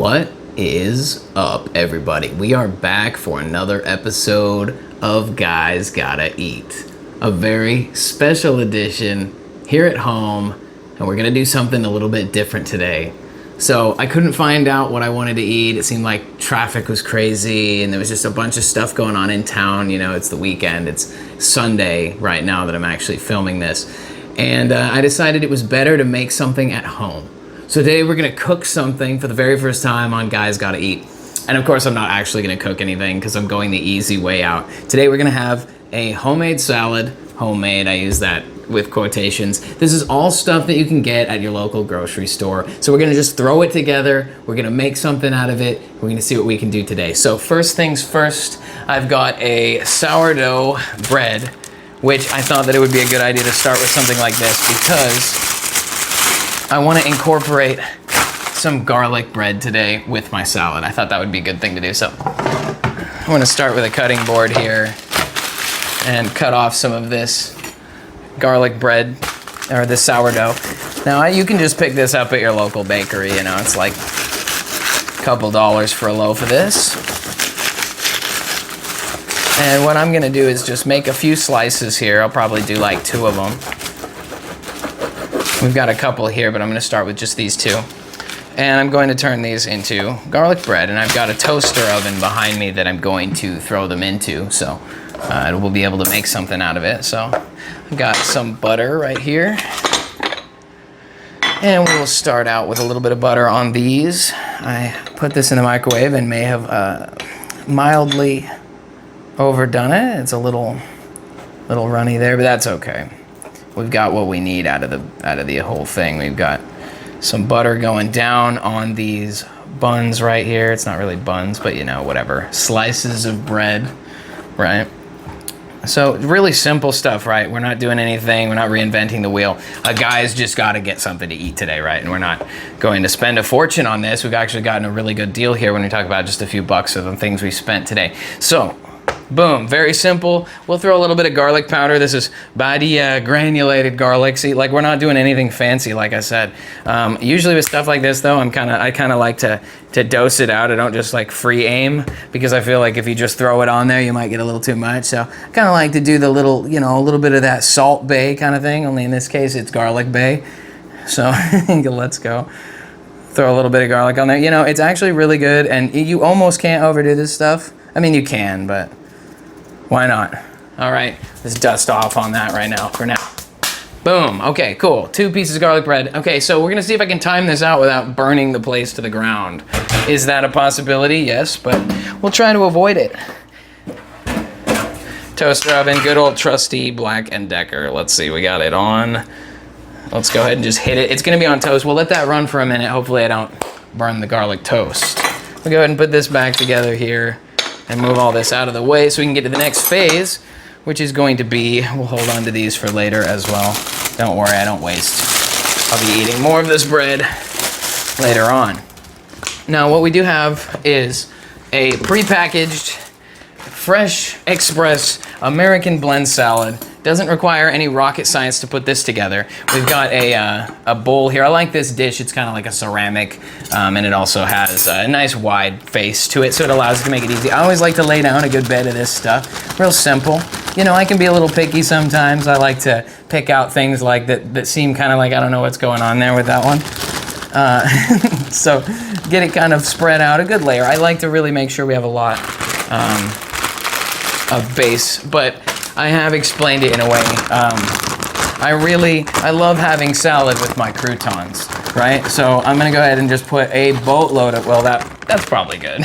What is up, everybody? We are back for another episode of Guys Gotta Eat. A very special edition here at home, and we're gonna do something a little bit different today. So I couldn't find out what I wanted to eat. It seemed like traffic was crazy and there was just a bunch of stuff going on in town. You know, it's the weekend. It's Sunday right now that I'm actually filming this. And I decided it was better to make something at home. So today we're gonna cook something for the very first time on Guys Gotta Eat. And of course I'm not actually gonna cook anything because I'm going the easy way out. Today we're gonna have a homemade salad. Homemade, I use that with quotations. This is all stuff that you can get at your local grocery store. So we're gonna just throw it together. We're gonna make something out of it. We're gonna see what we can do today. So first things first, I've got a sourdough bread, which I thought that it would be a good idea to start with something like this because I want to incorporate some garlic bread today with my salad. I thought that would be a good thing to do. So I'm going to start with a cutting board here and cut off some of this garlic bread or this sourdough. Now you can just pick this up at your local bakery. You know, it's like a couple dollars for a loaf of this. And what I'm going to do is just make a few slices here. I'll probably do like 2 of them. We've got a couple here, but I'm gonna start with just these 2. And I'm going to turn these into garlic bread, and I've got a toaster oven behind me that I'm going to throw them into, so we'll be able to make something out of it. So I've got some butter right here. And we'll start out with a little bit of butter on these. I put this in the microwave and may have mildly overdone it. It's a little runny there, but that's okay. We've got what we need out of the whole thing. We've got some butter going down on these buns right here. It's not really buns, but you know, whatever. Slices of bread, right? So really simple stuff, right? We're not doing anything. We're not reinventing the wheel. A guy's just got to get something to eat today, right? And we're not going to spend a fortune on this. We've actually gotten a really good deal here when we talk about just a few bucks of the things we spent today. So boom, very simple. We'll throw a little bit of garlic powder. This is Badia granulated garlic. See, like we're not doing anything fancy, like I said. Usually with stuff like this though, I kind of like to dose it out. I don't just like free aim because I feel like if you just throw it on there, you might get a little too much. So I kind of like to do the little, you know, a little bit of that Salt Bay kind of thing. Only in this case, it's Garlic Bay. So let's go. Throw a little bit of garlic on there. You know, it's actually really good and you almost can't overdo this stuff. I mean, you can, but why not? All right, let's dust off on that right now for now. Boom, okay, cool. 2 pieces of garlic bread. Okay, so we're gonna see if I can time this out without burning the place to the ground. Is that a possibility? Yes, but we'll try to avoid it. Toaster oven, good old trusty Black & Decker. Let's see, we got it on. Let's go ahead and just hit it. It's gonna be on toast. We'll let that run for a minute. Hopefully I don't burn the garlic toast. We'll go ahead and put this back together here and move all this out of the way so we can get to the next phase, which is going to be, we'll hold on to these for later as well. Don't worry, I don't waste. I'll be eating more of this bread later on. Now what we do have is a prepackaged, fresh, express American blend salad. Doesn't require any rocket science to put this together. We've got a bowl here. I like this dish. It's kind of like a ceramic, and it also has a nice wide face to it, so it allows it to make it easy. I always like to lay down a good bed of this stuff. Real simple. You know, I can be a little picky sometimes. I like to pick out things like that seem kind of like, I don't know what's going on there with that one. So get it kind of spread out, a good layer. I like to really make sure we have a lot of base, but I have explained it in a way. I love having salad with my croutons, right? So I'm gonna go ahead and just put a boatload of, well, that's probably good.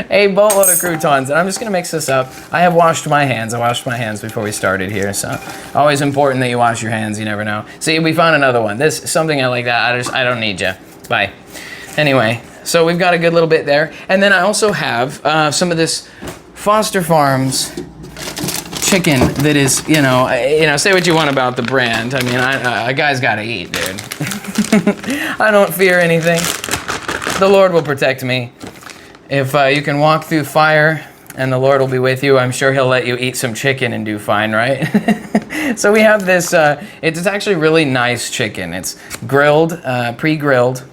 A boatload of croutons, and I'm just gonna mix this up. I have washed my hands. I washed my hands before we started here, so always important that you wash your hands. You never know. See, we found another one. This something like that. I don't need you. Bye. Anyway, so we've got a good little bit there, and then I also have some of this Foster Farms chicken that is, you know, say what you want about the brand. I mean, a guy's got to eat, dude. I don't fear anything. The Lord will protect me. If you can walk through fire and the Lord will be with you, I'm sure he'll let you eat some chicken and do fine, right? So we have this, it's actually really nice chicken. It's grilled, pre-grilled.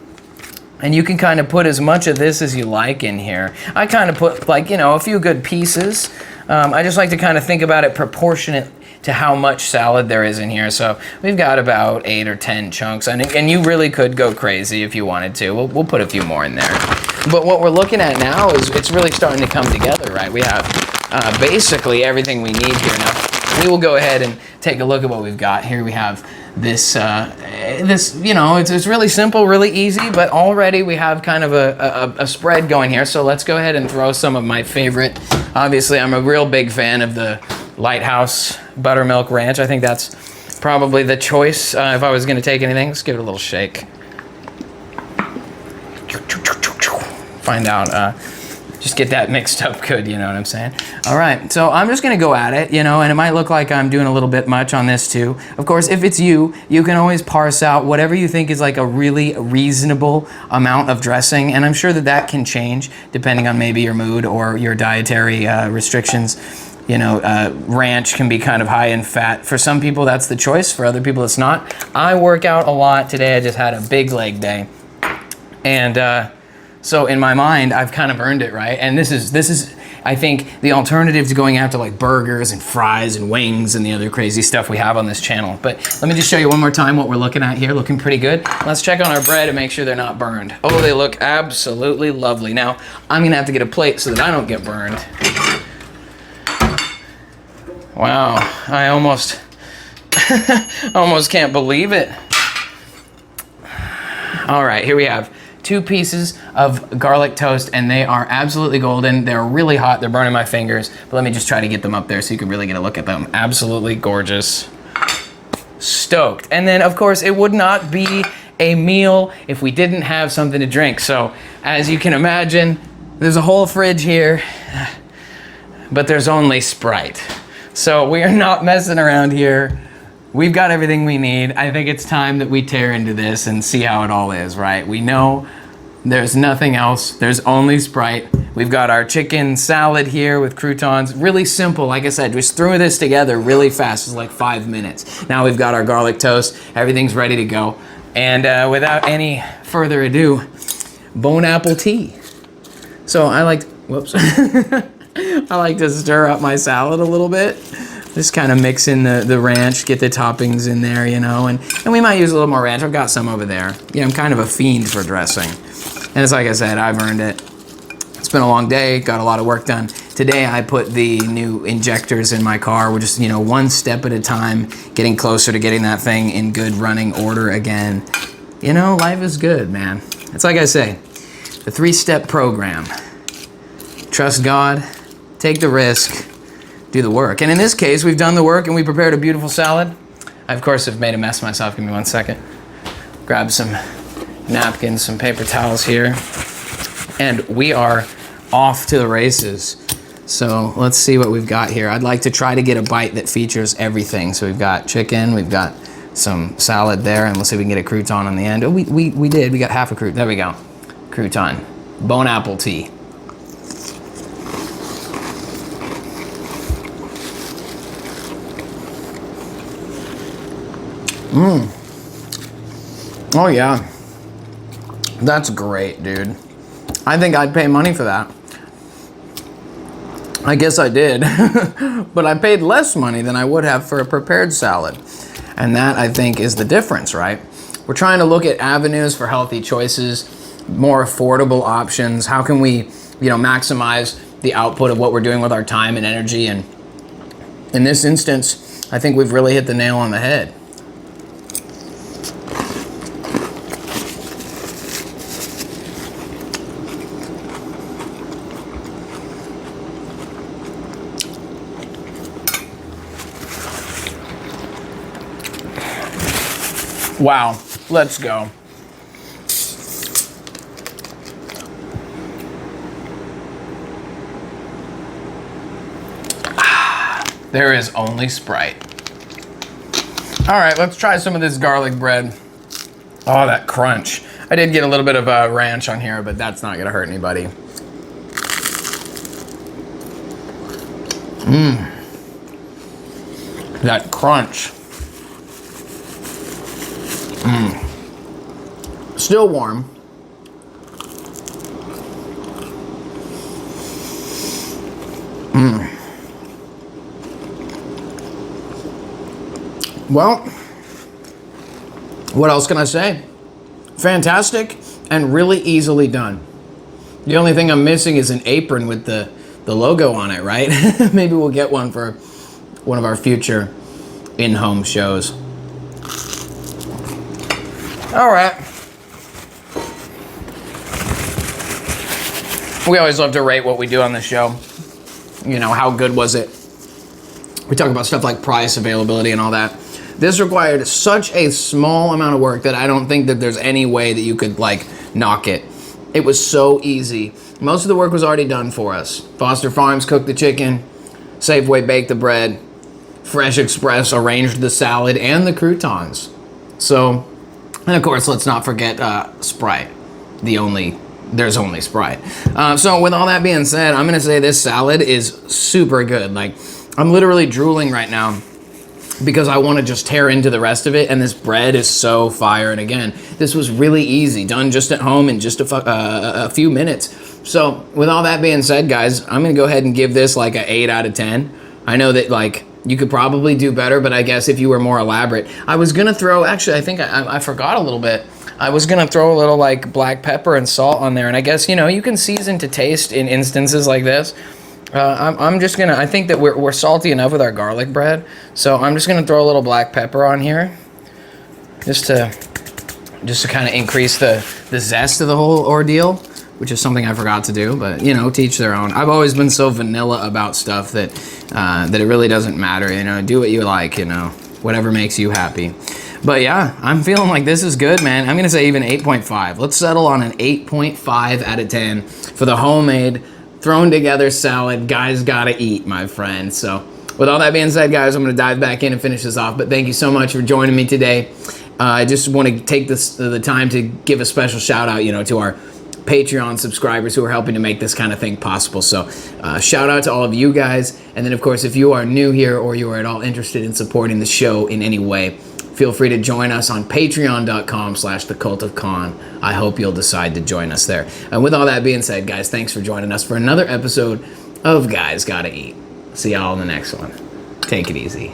And you can kind of put as much of this as you like in here. I kind of put like, you know, a few good pieces. I just like to kind of think about it proportionate to how much salad there is in here. So we've got about 8 or 10 chunks. And you really could go crazy if you wanted to. We'll put a few more in there. But what we're looking at now is it's really starting to come together, right? We have basically everything we need here. Now, we will go ahead and take a look at what we've got here. We have this, you know, it's really simple, really easy, but already we have kind of a spread going here. So let's go ahead and throw some of my favorite. Obviously, I'm a real big fan of the Lighthouse Buttermilk Ranch. I think that's probably the choice if I was going to take anything. Let's give it a little shake. Find out, just get that mixed up good, you know what I'm saying? All right, so I'm just gonna go at it, you know, and it might look like I'm doing a little bit much on this too. Of course, if it's you, you can always parse out whatever you think is like a really reasonable amount of dressing, and I'm sure that that can change depending on maybe your mood or your dietary restrictions. You know, ranch can be kind of high in fat. For some people, that's the choice. For other people, it's not. I work out a lot. Today, I just had a big leg day. And so in my mind, I've kind of earned it, right? And this is, I think, the alternative to going after like burgers and fries and wings and the other crazy stuff we have on this channel. But let me just show you one more time what we're looking at here. Looking pretty good. Let's check on our bread and make sure they're not burned. Oh, they look absolutely lovely. Now, I'm gonna have to get a plate so that I don't get burned. Wow, I almost can't believe it. All right, here we have 2 pieces of garlic toast, and they are absolutely golden. They're really hot. They're burning my fingers. But let me just try to get them up there so you can really get a look at them. Absolutely gorgeous. Stoked. And then, of course, it would not be a meal if we didn't have something to drink. So, as you can imagine, there's a whole fridge here, but there's only Sprite. So we are not messing around here. We've got everything we need. I think it's time that we tear into this and see how it all is, right? We know there's nothing else. There's only Sprite. We've got our chicken salad here with croutons. Really simple. Like I said, just threw this together really fast. It's like 5 minutes. Now we've got our garlic toast. Everything's ready to go. And without any further ado, Bon Appetit. So I like, whoops. I like to stir up my salad a little bit. Just kind of mix in the ranch, get the toppings in there, you know, and we might use a little more ranch. I've got some over there. You know, I'm kind of a fiend for dressing. And it's like I said, I've earned it. It's been a long day, got a lot of work done. Today I put the new injectors in my car. We're just, you know, one step at a time, getting closer to getting that thing in good running order again. You know, life is good, man. It's like I say, the 3-step program. Trust God, take the risk, do the work. And in this case, we've done the work and we prepared a beautiful salad. I, of course, have made a mess myself. Give me 1 second. Grab some napkins, some paper towels here. And we are off to the races. So let's see what we've got here. I'd like to try to get a bite that features everything. So we've got chicken, we've got some salad there, and let's see if we can get a crouton on the end. Oh, we did. We got half a crouton. There we go. Crouton. Bon Appetit. Oh yeah, that's great, dude. I think I'd pay money for that. I guess I did, but I paid less money than I would have for a prepared salad. And that, I think, is the difference, right? We're trying to look at avenues for healthy choices, more affordable options. How can we, you know, maximize the output of what we're doing with our time and energy? And in this instance, I think we've really hit the nail on the head. Wow, let's go. There is only Sprite. All right, let's try some of this garlic bread. Oh, that crunch. I did get a little bit of ranch on here, but that's not gonna hurt anybody. That crunch. Still warm. Well, what else can I say? Fantastic and really easily done. The only thing I'm missing is an apron with the logo on it, right? Maybe we'll get one for one of our future in-home shows. All right. We always love to rate what we do on the show. You know, how good was it? We talk about stuff like price, availability, and all that. This required such a small amount of work that I don't think that there's any way that you could, like, knock it. It was so easy. Most of the work was already done for us. Foster Farms cooked the chicken. Safeway baked the bread. Fresh Express arranged the salad and the croutons. So, and of course, let's not forget Sprite. There's only Sprite. So with all that being said, I'm gonna say this salad is super good. Like, I'm literally drooling right now because I want to just tear into the rest of it, and this bread is so fire. And again, this was really easy, done just at home in just a few minutes. So with all that being said, guys, I'm gonna go ahead and give this like an 8 out of 10. I know that, like, you could probably do better, but I guess if you were more elaborate, I was gonna throw, actually, I think I forgot a little bit. I was gonna throw a little like black pepper and salt on there, and I guess, you know, you can season to taste in instances like this. I'm just gonna, I think that we're salty enough with our garlic bread, so I'm just gonna throw a little black pepper on here, just to kind of increase the zest of the whole ordeal, which is something I forgot to do, but, you know, teach their own. I've always been so vanilla about stuff that it really doesn't matter, you know, do what you like, you know, whatever makes you happy. But yeah, I'm feeling like this is good, man. I'm gonna say even 8.5. Let's settle on an 8.5 out of 10 for the homemade, thrown together salad. Guys gotta eat, my friend. So with all that being said, guys, I'm gonna dive back in and finish this off, but thank you so much for joining me today. I just want to take the time to give a special shout out, you know, to our Patreon subscribers who are helping to make this kind of thing possible. So shout out to all of you guys. And then, of course, if you are new here or you are at all interested in supporting the show in any way, feel free to join us on patreon.com/thecultofkhan. I hope you'll decide to join us there. And with all that being said, guys, thanks for joining us for another episode of Guys Gotta Eat. See y'all in the next one. Take it easy.